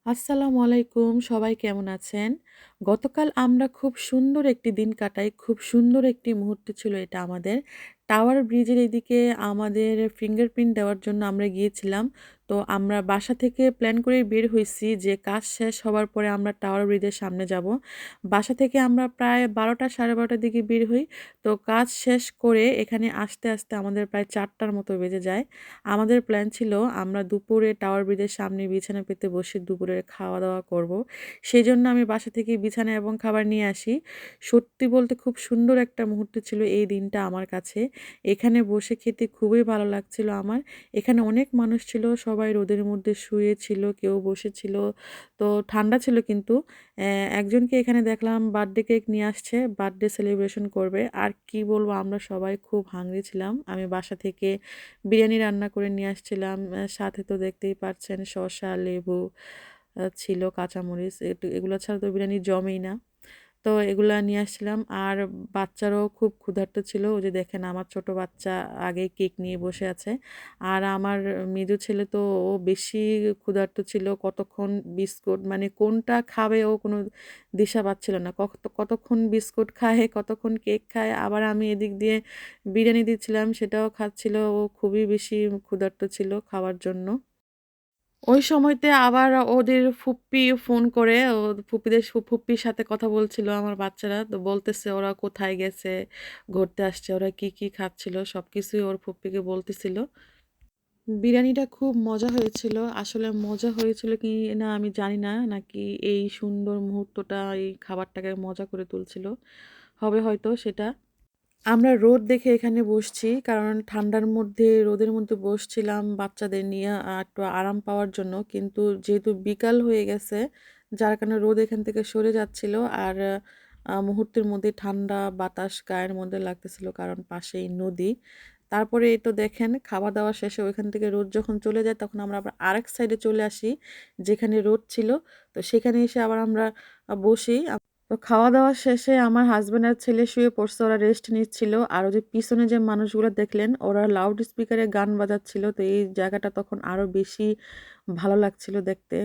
আসসালামু আলাইকুম। সবাই কেমন আছেন? গতকাল আমরা খুব সুন্দর একটি দিন কাটাই। খুব সুন্দর একটি মুহূর্ত ছিল এটা আমাদের। টাওয়ার ব্রিজের এদিকে আমাদের ফিঙ্গারপ্রিন্ট দেওয়ার জন্য আমরা গিয়েছিলাম। তো আমরা বাসা থেকে প্ল্যান করে বের হইছি যে কাজ শেষ হবার পরে আমরা টাওয়ার ব্রিজের সামনে যাবো। বাসা থেকে আমরা প্রায় ১২টা ১২:৩০ দিকে বের হই। তো কাজ শেষ করে এখানে আসতে আমাদের প্রায় ৪টার মতো বেজে যায়। আমাদের প্ল্যান ছিল আমরা দুপুরে টাওয়ার ব্রিজের সামনে বিছানা পেতে বসে দুপুরের খাওয়া-দাওয়া করব। সেজন্য আমি বাসা থেকে বিছানা এবং খাবার নিয়ে আসি। সত্যি বলতে খুব সুন্দর একটা মুহূর্ত ছিল এই দিনটা আমার কাছে। এখানে বসে খেতে খুবই ভালো লাগছিল আমার। এখানে অনেক মানুষ ছিল, সবাই রোদের মধ্যে শুয়ে ছিল, কেউ বসেছিল। তো ঠান্ডা ছিল কিন্তু। একজনকে এখানে দেখলাম বার্থডে কেক নিয়ে আসছে, বার্থডে সেলিব্রেশন করবে। আর কি বলবো আমরা সবাই খুব হাংরি ছিলাম। আমি বাসা থেকে বিরিয়ানি রান্না করে নিয়ে আসছিলাম। সাথে তো দেখতেই পাচ্ছেন শসা, লেবু ছিল, কাঁচামরিচ। এগুলো ছাড়া তো বিরিয়ানি জমেই না। তো এগুলা নিয়ে আসছিলাম। আর বাচ্চারাও খুব ক্ষুধার্ত ছিল। ওই যে দেখেন আমার ছোট বাচ্চা আগেই কেক নিয়ে বসে আছে। আর আমার মেজো ছেলে তো ও বেশি ক্ষুধার্ত ছিল। কতক্ষণ বিস্কুট মানে কোনটা খাবে ও কোনো দিশা পাচ্ছিল না। কতক্ষণ বিস্কুট খায়, কতক্ষণ কেক খায়। আবার আমি এদিক দিয়ে বিরিয়ানি দিচ্ছিলাম, সেটাও খাচ্ছিল। ও খুবই বেশি ক্ষুধার্ত ছিল খাওয়ার জন্য। ওই সময়তে আবার ওদের ফুপ্পি ফোন করে ফুপ্পির সাথে কথা বলছিল আমার বাচ্চারা। তো বলতেছে ওরা কোথায় গেছে, ঘুরতে আসছে, ওরা কি খাচ্ছিল সবকিছুই ওর ফুপ্পিকে বলতেছিল। বিরিয়ানিটা খুব মজা হয়েছিল। আসলে মজা হয়েছিল কি না আমি জানি না। নাকি এই সুন্দর মুহূর্তটা এই খাবারটাকে মজা করে তুলছিল। হবে হয়তো সেটা। আমরা রোদ দেখে এখানে বসছি। কারণ ঠান্ডার মধ্যে রোদের মধ্যে বসছিলাম বাচ্চাদের নিয়ে একটু আরাম পাওয়ার জন্য। কিন্তু যেহেতু বিকাল হয়ে গেছে, যার কারণে রোদ এখান থেকে সরে যাচ্ছিল। আর মুহূর্তের মধ্যে ঠান্ডা বাতাস গায়ের মধ্যে লাগতেছিল কারণ পাশেই নদী। তারপরে এই তো দেখেন খাওয়া-দাওয়া শেষে ওইখান থেকে রোদ যখন চলে যায় তখন আমরা আবার আরেক সাইডে চলে আসি যেখানে রোদ ছিল। তো সেখানে এসে আবার আমরা বসি। তো খাওয়া-দাওয়া শেষে আমার হাসব্যান্ড আর ছেলে শুয়ে পড়ছে, ওরা রেস্ট নিচ্ছিল। আর ওই যে পিছনে যে মানুষগুলো দেখলেন, ওরা লাউড স্পিকারে গান বাজাচ্ছিল। তো এই জায়গাটা তখন আরো বেশি ভালো লাগছিল দেখতে।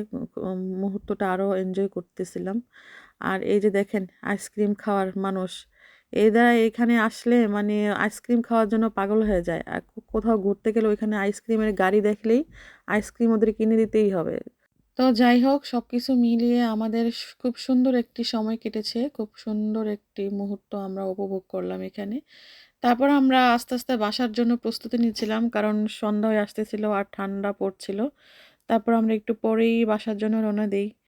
মুহূর্তটা আরো এনজয় করতেছিলাম। আর এই যে দেখেন আইসক্রিম খাওয়ার মানুষ। এরা এখানে আসলে মানে আইসক্রিম খাওয়ার জন্য পাগল হয়ে যায়। আর কোথাও ঘুরতে গেলে ওইখানে আইসক্রিমের গাড়ি দেখলেই আইসক্রিম ওদের কিনে দিতেই হবে। তো যাই হোক সবকিছু মিলিয়ে আমাদের খুব সুন্দর একটি সময় কেটেছে। খুব সুন্দর একটি মুহূর্ত আমরা উপভোগ করলাম এখানে। তারপর আমরা আস্তে বাসার জন্য প্রস্তুতি নিচ্ছিলাম। কারণ সন্ধ্যা হয়ে আসতেছিল আর ঠান্ডা পড়ছিল। তারপর আমরা একটু পরেই বাসার জন্য রওনা দেই।